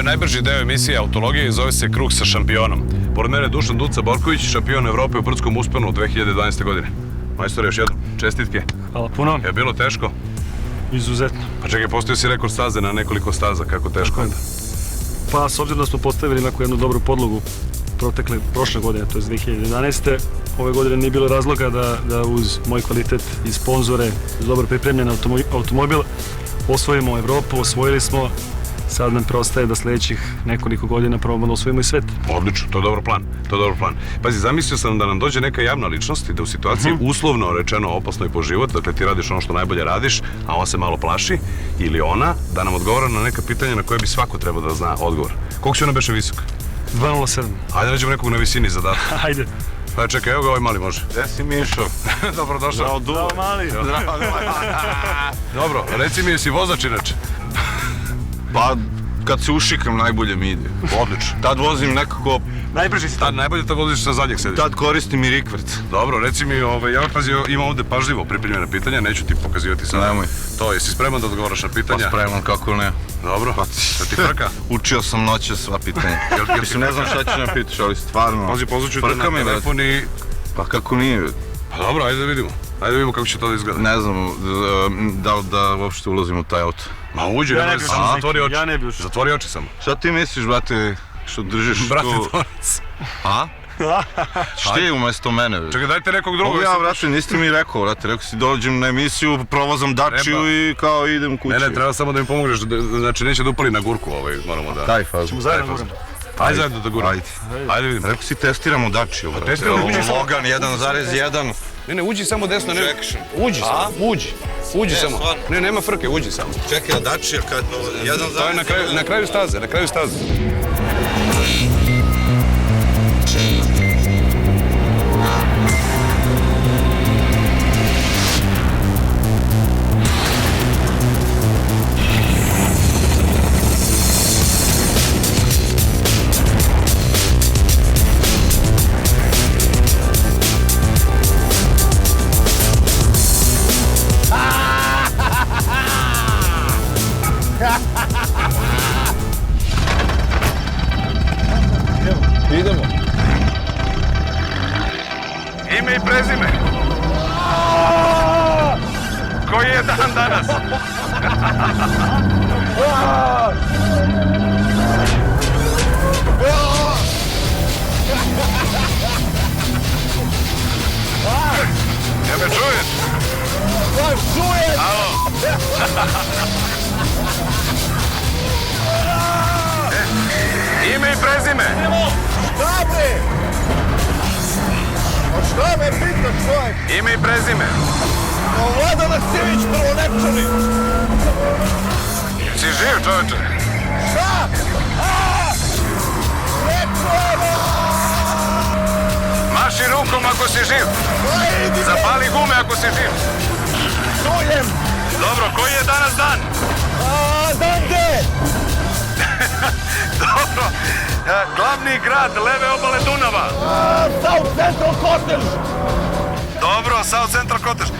je najbrži deo emisije Autologije i zove se Krug sa šampionom. Pored mene je Dušan Duca Borković, šampion Evrope u brdskom usponu u 2012. godine. Majstore, još jednom, čestitke. Hvala puno. Je bilo teško? Izuzetno. Pa čekaj, postoji si rekord staze na nekoliko staza, kako teško onda? Pa, s obzirom da smo postavili onako jednu dobru podlogu prošle godine, to je 2011. Ove godine nije bilo razloga da uz moj kvalitet i sponzore, uz dobro pripremljen automobil, osvojimo Evropu, osvojili smo. Sad nam preostaje da sledećih nekoliko godina probamo da osvojimo i svet. Odlično, to je dobar plan. Pazi, zamislio sam da nam dođe neka javna ličnost i da u situaciji uslovno rečeno opasnoj po život, dakle ti radiš ono što najbolje radiš, a on se malo plaši, ili ona, da nam odgovara na neka pitanja na koje bi svako trebao da zna odgovor. Koliko si ona beše visok? 2.07. Ajde, nađemo nekog na visini zadatka. Ajde. Pa čekaj, evo ga, ovaj mali može. Gde si Mišo? Dobrodošao. Zdravo, mali. Dobro, reci mi, jesi vozač inače? Pa, kad se ušikam najbolje mi ide. Odlično. Tad vozim nekako... Najbrži si tad. Najbolje da voziš sa zadnjeg sedišta. Tad koristim i rikverc. Dobro, reci mi, ja pazi, imam ovde pažljivo pripremljena pitanja, neću ti pokazivati sad. Nemoj. To, jesi spreman da odgovaraš na pitanja? Pa spreman, kako ne. Dobro, da ti frka? Učio sam noće sva pitanja. Mislim, ne znam šta ću nam pitaš, ali stvarno... Pazi, pozvuću te na telefon i... Pa kako nije? Pa dobro, ajde da vidimo. Ajde da vidimo kako će to da izgleda. Ne znam, da uopšte ulazim u taj auto. Ma uđi, Ja ne bi samo zatvori oči. Ja ne bi ušao. Zatvori oči samo. Šta ti misliš, brate, što držiš Brate, to... tvorac. A? Šta je umesto mene? Čekaj, dajte nekog drugog. Mogu ja, brate, niste mi rekao, brate, rekao si dođem na emisiju, provozam Dačiju i kao idem kući. Ne, treba samo da mi pomogneš, znači neće da upali na gurku, moramo da... Daj fazu. Ćemo zajedno guramo. Ajde zajedno da guramo. Ajde vidimo. Rekao si testiramo Dačiju, brate. testiramo, uđi samo. Logan 1.1. Ne, uđi samo desno, ne... Traction. Uđi samo, uđi samo. stvarno? Ne, nema frke, uđi samo. Čekaj, a Dačija kad... To je na kraju staze. Idemo. Ime i prezime. Koji je dan danas? Ja me čuješ? Čujem! Alo? Ime i prezime. Šta bre? A šta me pitaš, čovjek? Ime i prezime. Vladan Aksević, Prvolepčani. Si živ, čoveče? Šta? Ne čujemo! Maši rukom ako si živ. Ajde, Zapali gume ako si živ. čujem! Dobro, koji je danas dan? Dan gde? Dobro. Glavni grad leve obale Dunava. South Central Cottage. Dobro, South Central Cottage.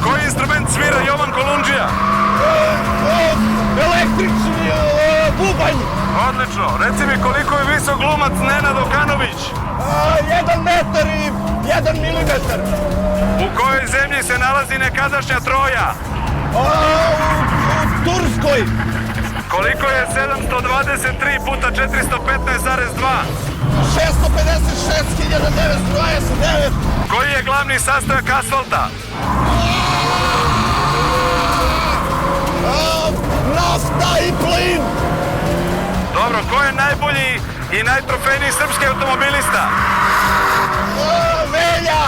Koji instrument svira Jovan Kolundžija? Električni bubanj. Odlično. Reci mi koliko je visok glumac Nenad Okanović? 1 metar i 1 milimetar. U kojoj zemlji se nalazi nekadašnja Troja? U Turskoj. Koliko je 723 puta 415,2? 656.929. Koji je glavni sastojak asfalta? Nafta i plin. Dobro, ko je najbolji i najtrofejniji srpski automobilista? Velja.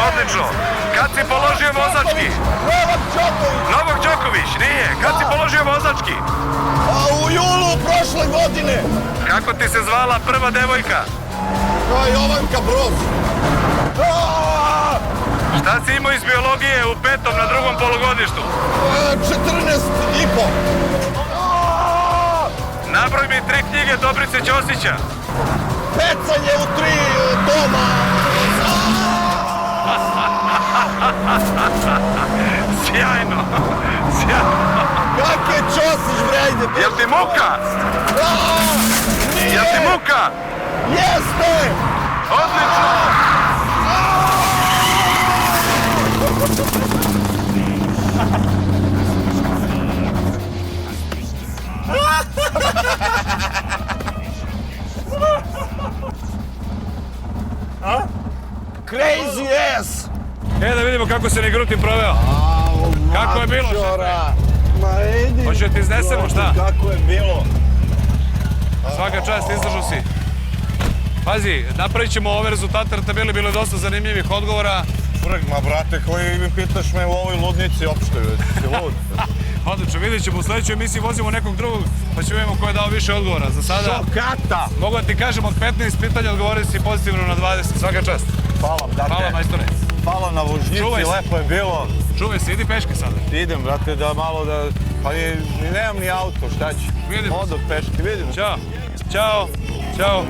Odlično. Kad si položio vozački? Novak Đoković. Novak Đoković, nije. Kad si položio vozački? U julu prošle godine. Kako ti se zvala prva devojka? Jovanka Broz. Šta si imao iz biologije u petom na drugom polugodištu? 14,5. Nabroj mi 3 knjige Dobrice Ćosića. Pecanje u 3 doma. Sjajno, sjajno. Kako Kake čosiš, brejde? Jel ti muka? Jel ti muka? Jeste! Odlično! Crazy ass! Da vidimo kako se Negrutin proveo. Kako je bilo, šefe? Ma idi. Hoće da ti iznesemo, šta? Kako je bilo? Svaka čast, izdržao si. Pazi, napravit ćemo ove rezultate na tabeli, bilo je dosta zanimljivih odgovora. Ma brate, koji mi pitaš me u ovoj ludnici opšte, si lud. Odlično, vidjet ćemo u sledećoj emisiji, vozimo nekog drugog, pa ćemo vidimo ko je dao više odgovora. Za sada, Šokata! mogu da ti kažem, od 15 pitanja odgovorili si pozitivno na 20. Svaka čast. Hvala, brate. Hvala, majstore. Hvala na vožnjici, Čuvaj se. lepo je bilo. Čuvaj se, idi peške sada. Idem, brate, da malo da... Pa nemam ni auto, šta ću? Vidimo se. Odo peške, vidimo. Ćao. Ćao. Ćao.